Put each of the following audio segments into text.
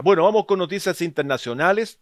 Bueno, vamos con noticias internacionales.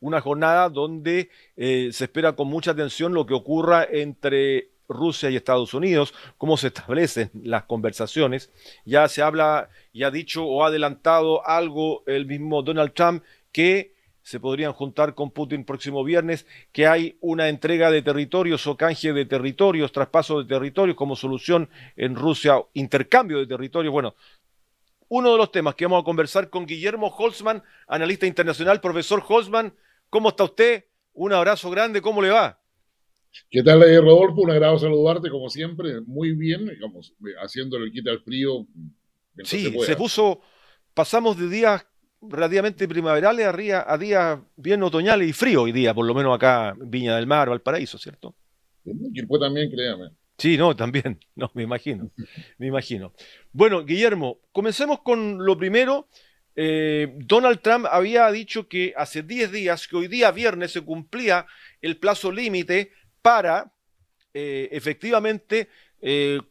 Una jornada donde se espera con mucha atención lo que ocurra entre Rusia y Estados Unidos, cómo se establecen las conversaciones. Ya se habla, ya ha dicho o ha adelantado algo el mismo Donald Trump que se podrían juntar con Putin próximo viernes, que hay una entrega de territorios o canje de territorios, traspaso de territorios como solución en Rusia, intercambio de territorios. Bueno, uno de los temas que vamos a conversar con Guillermo Holzman, analista internacional. Profesor Holzman, ¿cómo está usted? Un abrazo grande, ¿cómo le va? ¿Qué tal, Rodolfo? Un agrado saludarte, como siempre. Muy bien, digamos, haciéndole el quita al frío mientras se Sí, se pueda. puso, pasamos de días relativamente primaverales a días bien otoñales y frío hoy día, por lo menos acá en Viña del Mar, Valparaíso, ¿cierto? Y después también, créame. Sí, no, también, no, me imagino, me imagino. Bueno, Guillermo, comencemos con lo primero. Donald Trump había dicho que hace 10 días, que hoy día viernes se cumplía el plazo límite para efectivamente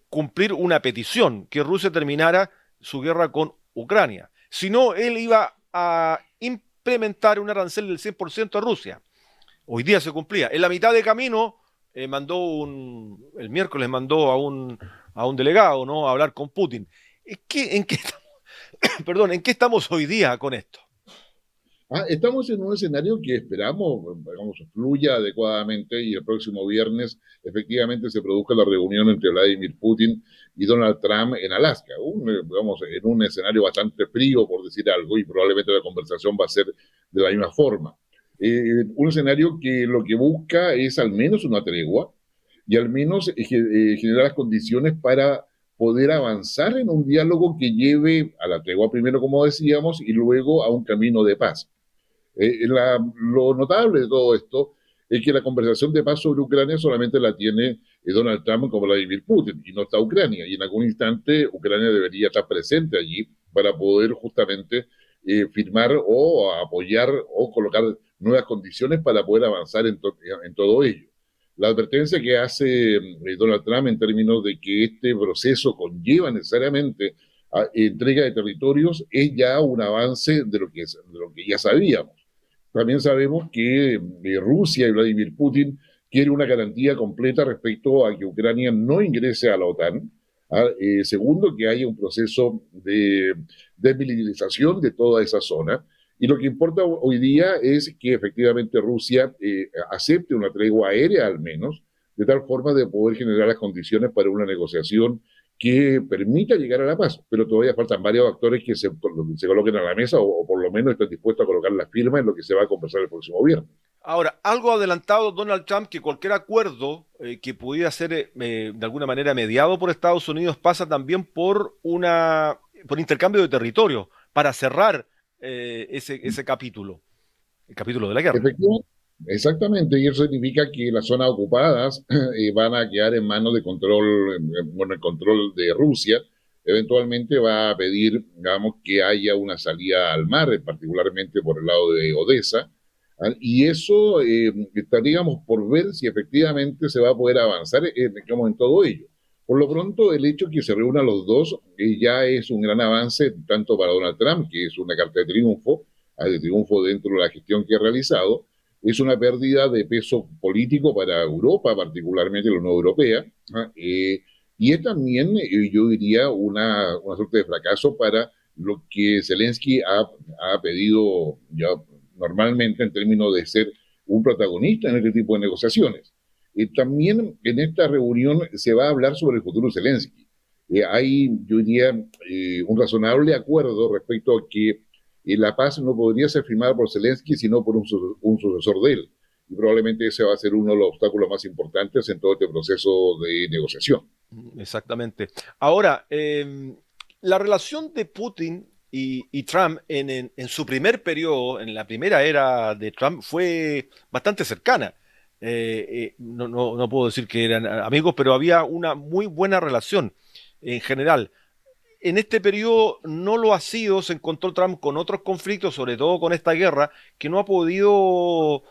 cumplir una petición, que Rusia terminara su guerra con Ucrania. Si no, él iba a implementar un arancel del 100% a Rusia. Hoy día se cumplía. En la mitad de camino el miércoles mandó a un delegado, ¿no? A hablar con Putin. ¿En qué, perdón, ¿en qué estamos hoy día con esto? Estamos en un escenario que esperamos, digamos, fluya adecuadamente y el próximo viernes efectivamente se produzca la reunión entre Vladimir Putin y Donald Trump en Alaska. Digamos, en un escenario bastante frío, por decir algo, y probablemente la conversación va a ser de la misma forma. Un escenario que lo que busca es al menos una tregua y al menos generar las condiciones para poder avanzar en un diálogo que lleve a la tregua primero, como decíamos, y luego a un camino de paz. Lo notable de todo esto es que la conversación de paz sobre Ucrania solamente la tiene Donald Trump con Vladimir Putin y no está Ucrania. Y en algún instante Ucrania debería estar presente allí para poder justamente firmar o apoyar o colocar nuevas condiciones para poder avanzar en todo ello. La advertencia que hace Donald Trump en términos de que este proceso conlleva necesariamente a entrega de territorios es ya un avance de lo que ya sabíamos. También sabemos que Rusia y Vladimir Putin quieren una garantía completa respecto a que Ucrania no ingrese a la OTAN. Segundo, que haya un proceso de desmilitarización de toda esa zona. Y lo que importa hoy día es que efectivamente Rusia acepte una tregua aérea al menos, de tal forma de poder generar las condiciones para una negociación que permita llegar a la paz, pero todavía faltan varios actores que se coloquen a la mesa o por lo menos estén dispuestos a colocar la firma en lo que se va a conversar el próximo viernes. Ahora, algo adelantado Donald Trump que cualquier acuerdo que pudiera ser de alguna manera mediado por Estados Unidos pasa también por intercambio de territorio para cerrar ese capítulo, el capítulo de la guerra. Efectivamente, exactamente, y eso significa que las zonas ocupadas van a quedar en manos de control, bueno, el control de Rusia. Eventualmente va a pedir, digamos, que haya una salida al mar, particularmente por el lado de Odessa, y eso estaríamos por ver si efectivamente se va a poder avanzar digamos, en todo ello. Por lo pronto, el hecho de que se reúnan los dos ya es un gran avance, tanto para Donald Trump, que es una carta de triunfo dentro de la gestión que ha realizado, es una pérdida de peso político para Europa, particularmente la Unión Europea, y es también, yo diría, una suerte de fracaso para lo que Zelensky ha pedido ya normalmente en términos de ser un protagonista en este tipo de negociaciones. También en esta reunión se va a hablar sobre el futuro de Zelensky. Hay, yo diría, un razonable acuerdo respecto a que la paz no podría ser firmada por Zelensky, sino por un sucesor de él. Y probablemente ese va a ser uno de los obstáculos más importantes en todo este proceso de negociación. Exactamente. Ahora, la relación de Putin y Trump en su primer periodo, en la primera era de Trump, fue bastante cercana. No puedo decir que eran amigos, pero había una muy buena relación en general. En este periodo no lo ha sido, se encontró Trump con otros conflictos, sobre todo con esta guerra, que no ha podido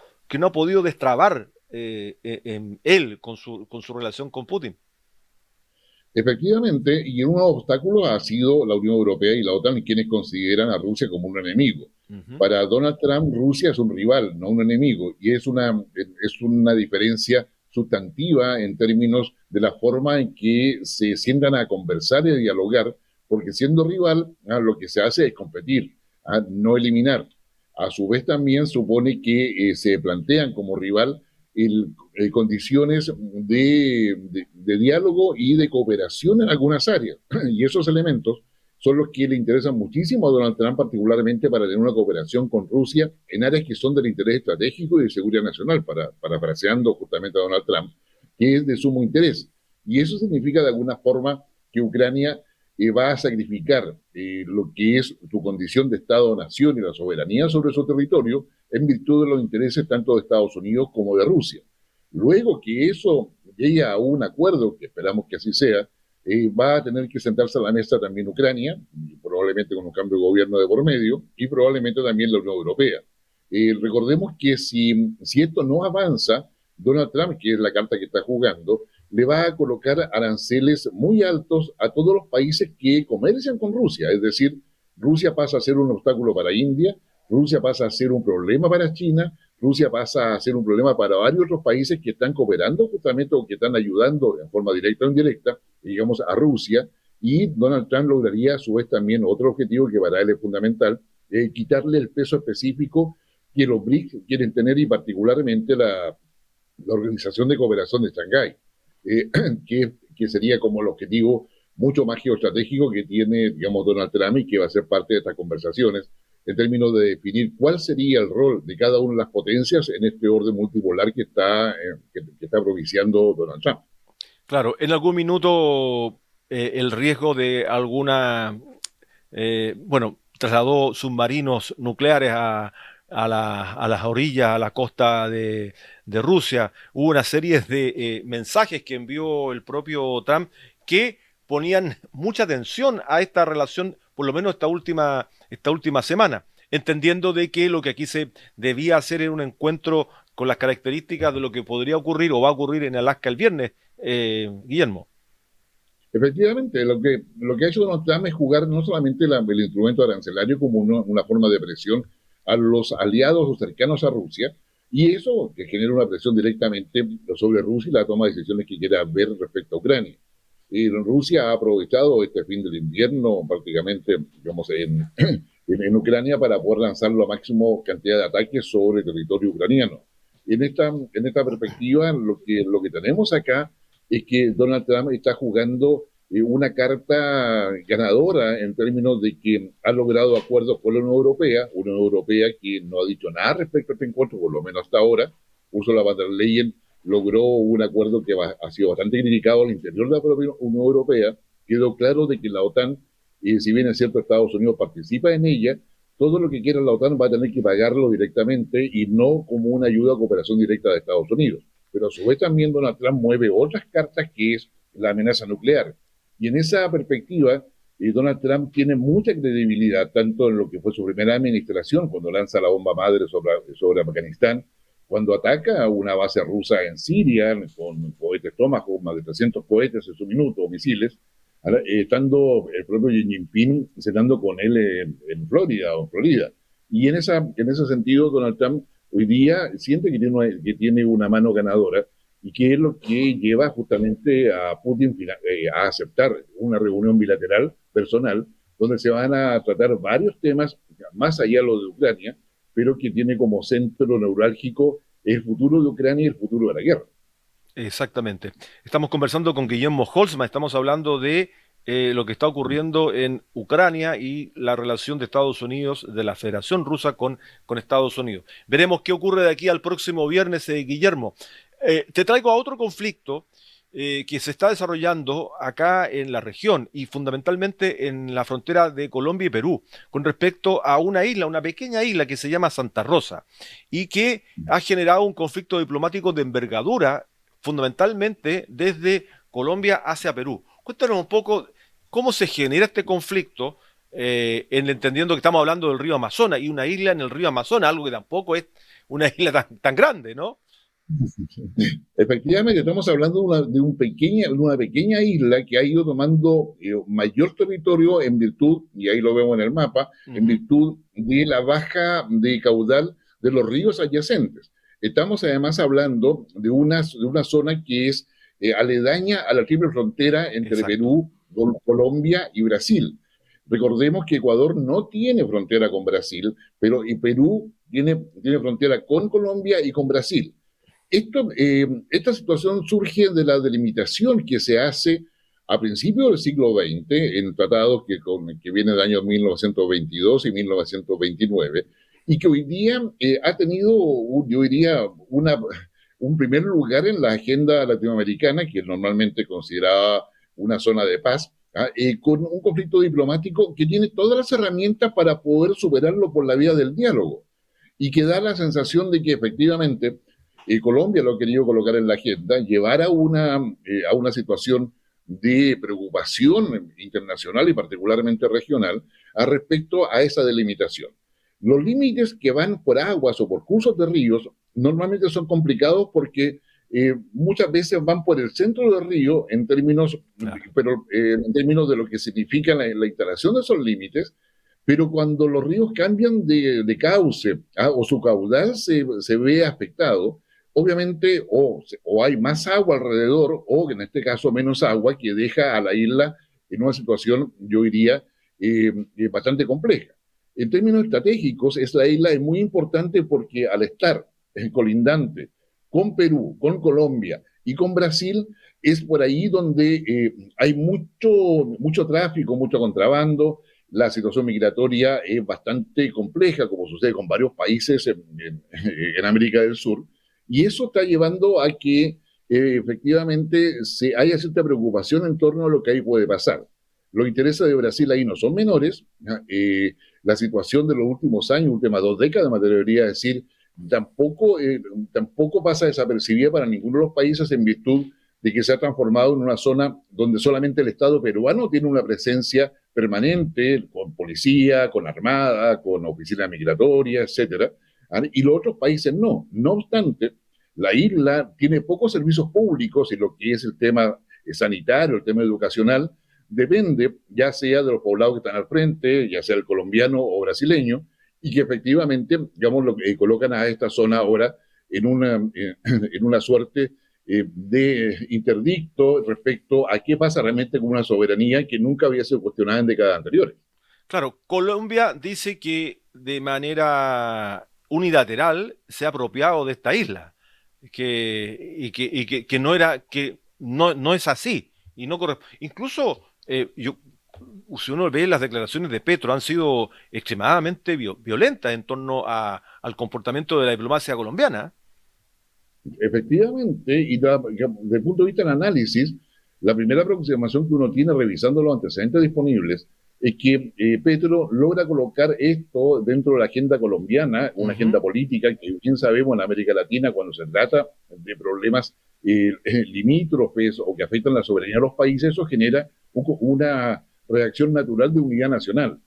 destrabar en él con su relación con Putin. Efectivamente, y un obstáculo ha sido la Unión Europea y la OTAN, quienes consideran a Rusia como un enemigo. Ujú. Para Donald Trump, Rusia es un rival, no un enemigo, y es una diferencia sustantiva en términos de la forma en que se sientan a conversar y a dialogar, porque siendo rival, lo que se hace es competir, no eliminar. A su vez también supone que se plantean como rival condiciones de diálogo y de cooperación en algunas áreas. Y esos elementos son los que le interesan muchísimo a Donald Trump, particularmente para tener una cooperación con Rusia en áreas que son del interés estratégico y de seguridad nacional, parafraseando justamente a Donald Trump, que es de sumo interés. Y eso significa de alguna forma que Ucrania va a sacrificar lo que es su condición de Estado-nación y la soberanía sobre su territorio en virtud de los intereses tanto de Estados Unidos como de Rusia. Luego que eso llegue a un acuerdo, que esperamos que así sea, va a tener que sentarse a la mesa también Ucrania, probablemente con un cambio de gobierno de por medio, y probablemente también la Unión Europea. Recordemos que si esto no avanza, Donald Trump, que es la carta que está jugando, le va a colocar aranceles muy altos a todos los países que comercian con Rusia. Es decir, Rusia pasa a ser un obstáculo para India, Rusia pasa a ser un problema para China, Rusia pasa a ser un problema para varios otros países que están cooperando justamente o que están ayudando en forma directa o indirecta, digamos, a Rusia. Y Donald Trump lograría a su vez también otro objetivo que para él es fundamental, quitarle el peso específico que los BRICS quieren tener y particularmente la Organización de Cooperación de Shanghái, eh, que sería como el objetivo mucho más geoestratégico que tiene, digamos, Donald Trump y que va a ser parte de estas conversaciones en términos de definir cuál sería el rol de cada una de las potencias en este orden multipolar que está propiciando Donald Trump. Claro, en algún minuto el riesgo de alguna, bueno, trasladó submarinos nucleares a las orillas, a la costa de Rusia. Hubo una serie de mensajes que envió el propio Trump que ponían mucha atención a esta relación, por lo menos esta última semana, entendiendo de que lo que aquí se debía hacer era un encuentro con las características de lo que podría ocurrir o va a ocurrir en Alaska el viernes, Guillermo. Efectivamente, lo que ha hecho Donald Trump es jugar no solamente el instrumento arancelario como una forma de presión a los aliados o cercanos a Rusia, y eso que genera una presión directamente sobre Rusia y la toma de decisiones que quiera ver respecto a Ucrania. Y Rusia ha aprovechado este fin del invierno prácticamente, digamos, en Ucrania para poder lanzar la máxima cantidad de ataques sobre el territorio ucraniano. En esta perspectiva, lo que tenemos acá es que Donald Trump está jugando una carta ganadora en términos de que ha logrado acuerdos con la Unión Europea que no ha dicho nada respecto a este encuentro, por lo menos hasta ahora. Ursula von der Leyen logró un acuerdo que ha sido bastante criticado al interior de la propia Unión Europea. Quedó claro de que la OTAN, si bien es cierto Estados Unidos participa en ella, todo lo que quiera la OTAN va a tener que pagarlo directamente y no como una ayuda a cooperación directa de Estados Unidos. Pero a su vez también Donald Trump mueve otras cartas que es la amenaza nuclear. Y en esa perspectiva, Donald Trump tiene mucha credibilidad, tanto en lo que fue su primera administración, cuando lanza la bomba madre sobre Afganistán, cuando ataca a una base rusa en Siria con cohetes Tomahawk, más de 300 cohetes en su minuto, o misiles, estando el propio Xi Jinping cenando con él en Florida o en Florida. Y en ese sentido, Donald Trump hoy día siente que tiene una mano ganadora y que es lo que lleva justamente a Putin a aceptar una reunión bilateral personal donde se van a tratar varios temas, más allá de lo de Ucrania, pero que tiene como centro neurálgico el futuro de Ucrania y el futuro de la guerra. Exactamente. Estamos conversando con Guillermo Holzman, estamos hablando de lo que está ocurriendo en Ucrania y la relación de Estados Unidos, de la Federación Rusa con Estados Unidos. Veremos qué ocurre de aquí al próximo viernes, Guillermo. Te traigo a otro conflicto que se está desarrollando acá en la región y fundamentalmente en la frontera de Colombia y Perú, con respecto a una isla, una pequeña isla que se llama Santa Rosa y que ha generado un conflicto diplomático de envergadura fundamentalmente desde Colombia hacia Perú. Cuéntanos un poco cómo se genera este conflicto, entendiendo que estamos hablando del río Amazonas y una isla en el río Amazonas, algo que tampoco es una isla tan grande, ¿no? Efectivamente, estamos hablando de una pequeña isla que ha ido tomando mayor territorio en virtud, y ahí lo vemos en el mapa, en Ujú. virtud de la baja de caudal de los ríos adyacentes. Estamos además hablando de una zona que es aledaña a la triple frontera entre Exacto. Perú, Colombia y Brasil. Recordemos que Ecuador no tiene frontera con Brasil, pero y Perú tiene frontera con Colombia y con Brasil. Esta situación surge de la delimitación que se hace a principios del siglo XX en tratados que vienen del año 1922 y 1929, y que hoy día ha tenido, yo diría, un primer lugar en la agenda latinoamericana, que es normalmente considerada una zona de paz, con un conflicto diplomático que tiene todas las herramientas para poder superarlo por la vía del diálogo, y que da la sensación de que efectivamente Colombia lo ha querido colocar en la agenda, llevar a una situación de preocupación internacional y particularmente regional respecto a esa delimitación. Los límites que van por aguas o por cursos de ríos normalmente son complicados porque muchas veces van por el centro del río Claro. en términos de lo que significa la instalación de esos límites, pero cuando los ríos cambian de cauce o su caudal se ve afectado, obviamente o hay más agua alrededor o en este caso menos agua que deja a la isla en una situación, yo diría, bastante compleja. En términos estratégicos, esta isla es muy importante porque al estar colindante con Perú, con Colombia y con Brasil, es por ahí donde hay mucho tráfico, mucho contrabando. La situación migratoria es bastante compleja, como sucede con varios países en América del Sur, y eso está llevando a que efectivamente haya cierta preocupación en torno a lo que ahí puede pasar. Los intereses de Brasil ahí no son menores. La situación de los últimos años, últimas 2 décadas, me atrevería a decir, tampoco pasa desapercibida para ninguno de los países en virtud de que se ha transformado en una zona donde solamente el Estado peruano tiene una presencia permanente, con policía, con armada, con oficina migratoria, etcétera, y los otros países no. No obstante, la isla tiene pocos servicios públicos y lo que es el tema sanitario, el tema educacional, depende ya sea de los poblados que están al frente, ya sea el colombiano o brasileño, y que efectivamente, digamos, lo que colocan a esta zona ahora en una suerte de interdicto respecto a qué pasa realmente con una soberanía que nunca había sido cuestionada en décadas anteriores. Claro, Colombia dice que de manera unilateral se ha apropiado de esta isla, que no era, que no es así, y no incluso si uno ve las declaraciones de Petro, han sido extremadamente violentas en torno al comportamiento de la diplomacia colombiana. Efectivamente, y desde el punto de vista del análisis, la primera aproximación que uno tiene revisando los antecedentes disponibles es que Petro logra colocar esto dentro de la agenda colombiana, una agenda Ujú. política que bien sabemos en América Latina cuando se trata de problemas limítrofes o que afectan la soberanía de los países, eso genera una reacción natural de unidad nacional.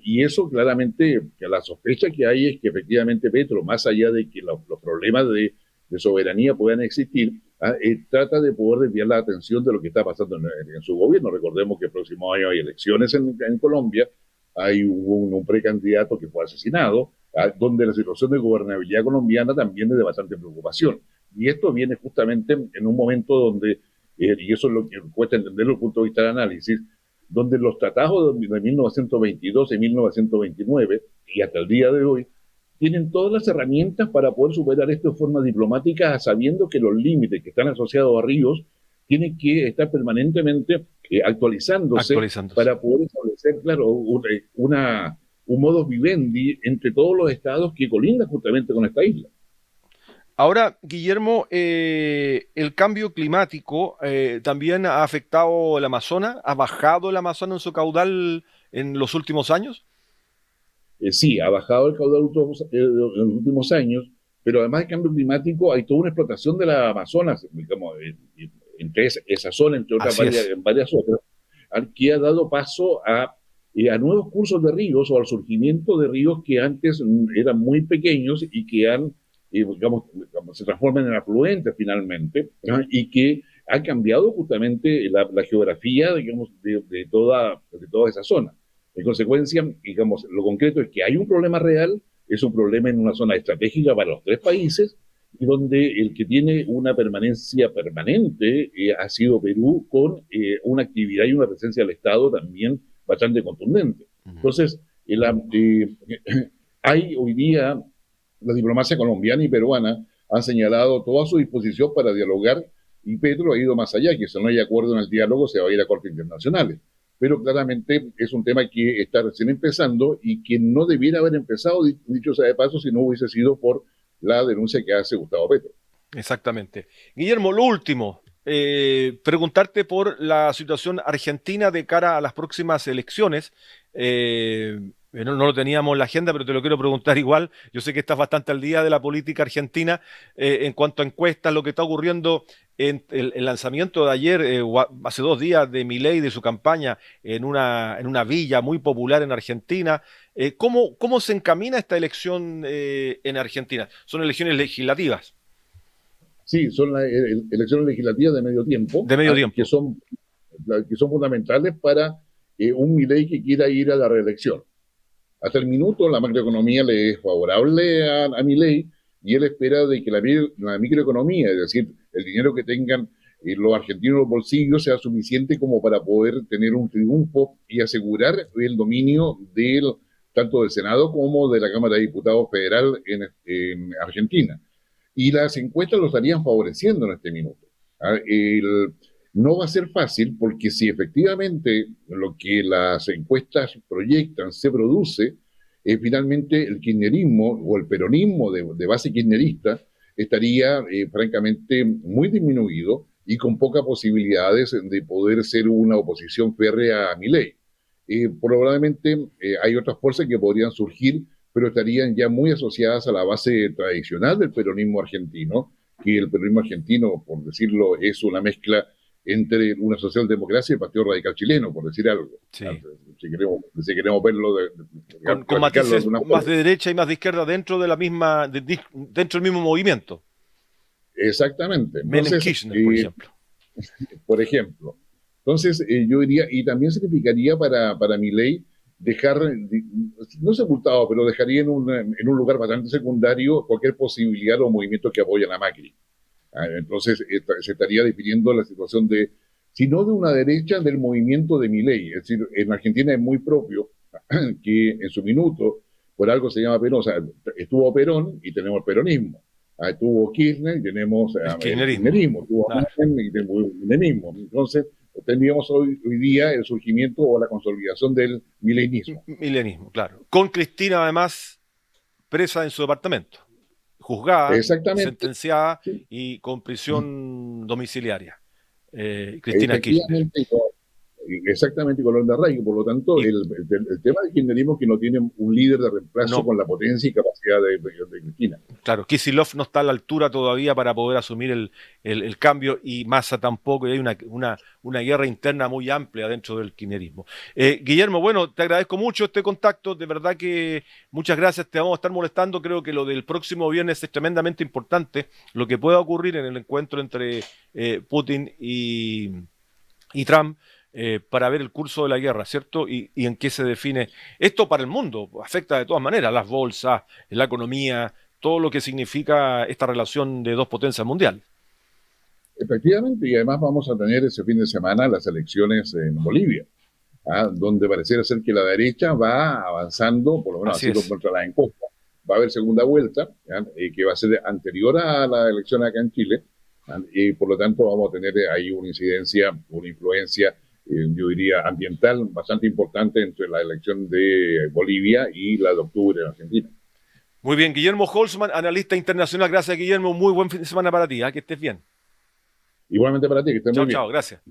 Y eso claramente, que la sospecha que hay es que efectivamente Petro, más allá de que los problemas de soberanía puedan existir, trata de poder desviar la atención de lo que está pasando en su gobierno. Recordemos que el próximo año hay elecciones en Colombia, hay un precandidato que fue asesinado, donde la situación de gobernabilidad colombiana también es de bastante preocupación. Y esto viene justamente en un momento donde, y eso es lo que cuesta entender desde el punto de vista del análisis, donde los tratados de 1922 y 1929 y hasta el día de hoy tienen todas las herramientas para poder superar esto de forma diplomática, sabiendo que los límites que están asociados a ríos tienen que estar permanentemente actualizándose Actualizándose. para poder establecer, claro, un modus vivendi entre todos los estados que colindan justamente con esta isla. Ahora, Guillermo, el cambio climático también ha afectado el Amazonas, ha bajado el Amazonas en su caudal en los últimos años. Sí, ha bajado el caudal en los últimos años, pero además del cambio climático hay toda una explotación de la Amazonas, digamos, entre esa zona, entre otras Así es. varias otras, que ha dado paso a nuevos cursos de ríos o al surgimiento de ríos que antes eran muy pequeños y que han se transformen en afluentes finalmente, ¿no? Y que ha cambiado justamente la geografía, digamos, de toda esa zona. En consecuencia, digamos, lo concreto es que hay un problema real, es un problema en una zona estratégica para los tres países, y donde el que tiene una permanencia permanente ha sido Perú, con una actividad y una presencia del Estado también bastante contundente. Entonces, hay hoy día, la diplomacia colombiana y peruana han señalado toda su disposición para dialogar, y Petro ha ido más allá, que si no hay acuerdo en el diálogo se va a ir a cortes internacionales. Pero claramente es un tema que está recién empezando y que no debiera haber empezado, dicho sea de paso, si no hubiese sido por la denuncia que hace Gustavo Petro. Exactamente. Guillermo, lo último, preguntarte por la situación argentina de cara a las próximas elecciones. No lo teníamos en la agenda, pero te lo quiero preguntar igual. Yo sé que estás bastante al día de la política argentina en cuanto a encuestas, lo que está ocurriendo en el lanzamiento de ayer, hace 2 días, de Milei, de su campaña en una villa muy popular en Argentina. ¿Cómo se encamina esta elección en Argentina? Son elecciones legislativas. Sí, son las elecciones legislativas de medio tiempo, De medio tiempo. que son fundamentales para un Milei que quiera ir a la reelección. Hasta el minuto la macroeconomía le es favorable a Milei, y él espera de que la microeconomía, es decir, el dinero que tengan los argentinos en los bolsillos, sea suficiente como para poder tener un triunfo y asegurar el dominio tanto del Senado como de la Cámara de Diputados Federal en Argentina. Y las encuestas lo estarían favoreciendo en este minuto. No va a ser fácil, porque si efectivamente lo que las encuestas proyectan se produce, finalmente el kirchnerismo o el peronismo de base kirchnerista estaría francamente muy disminuido y con pocas posibilidades de poder ser una oposición férrea a Milei. Probablemente hay otras fuerzas que podrían surgir, pero estarían ya muy asociadas a la base tradicional del peronismo argentino, que el peronismo argentino, por decirlo, es una mezcla entre una socialdemocracia y el Partido Radical Chileno, por decir algo. Sí. Si queremos verlo con matices más de derecha y más de izquierda dentro de la misma, dentro del mismo movimiento. Exactamente. Menem Kirchner, por ejemplo. Por ejemplo. Entonces, yo diría, y también significaría para Milei dejar, no sepultado, pero dejaría en un lugar bastante secundario cualquier posibilidad o movimiento que apoyan a Macri. Entonces, se estaría definiendo la situación si no de una derecha, del movimiento de Milei. Es decir, en Argentina es muy propio que en su minuto, por algo se llama Perón, o sea, estuvo Perón y tenemos el peronismo. Estuvo Kirchner y tenemos el kirchnerismo. Estuvo Menem y tenemos el milenismo. Entonces, tendríamos hoy día el surgimiento o la consolidación del milenismo. Milenismo, claro. Con Cristina, además, presa en su departamento, juzgada, sentenciada, sí, y con prisión domiciliaria. Cristina Kirchner. Exactamente, con Lorena Arraigo. Por lo tanto, el tema del kirchnerismo es que no tiene un líder de reemplazo con la potencia y capacidad de Cristina. Claro, Kicillof no está a la altura todavía para poder asumir el cambio, y Massa tampoco, y hay una guerra interna muy amplia dentro del kirchnerismo. Guillermo, bueno, te agradezco mucho este contacto, de verdad que muchas gracias, te vamos a estar molestando. Creo que lo del próximo viernes es tremendamente importante, lo que pueda ocurrir en el encuentro entre Putin y Trump, para ver el curso de la guerra, ¿cierto? Y en qué se define esto para el mundo. Afecta de todas maneras las bolsas, la economía, todo lo que significa esta relación de dos potencias mundiales. Efectivamente, y además vamos a tener ese fin de semana las elecciones en Bolivia, donde pareciera ser que la derecha va avanzando, por lo menos así lo muestra la encuesta. Va a haber segunda vuelta, que va a ser anterior a la elección acá en Chile, y por lo tanto vamos a tener ahí una incidencia, una influencia, yo diría, ambiental bastante importante entre la elección de Bolivia y la de octubre en Argentina. Muy bien, Guillermo Holzman, analista internacional. Gracias, Guillermo. Muy buen fin de semana para ti. Que estés bien. Igualmente para ti, que estés muy bien. Chao, gracias.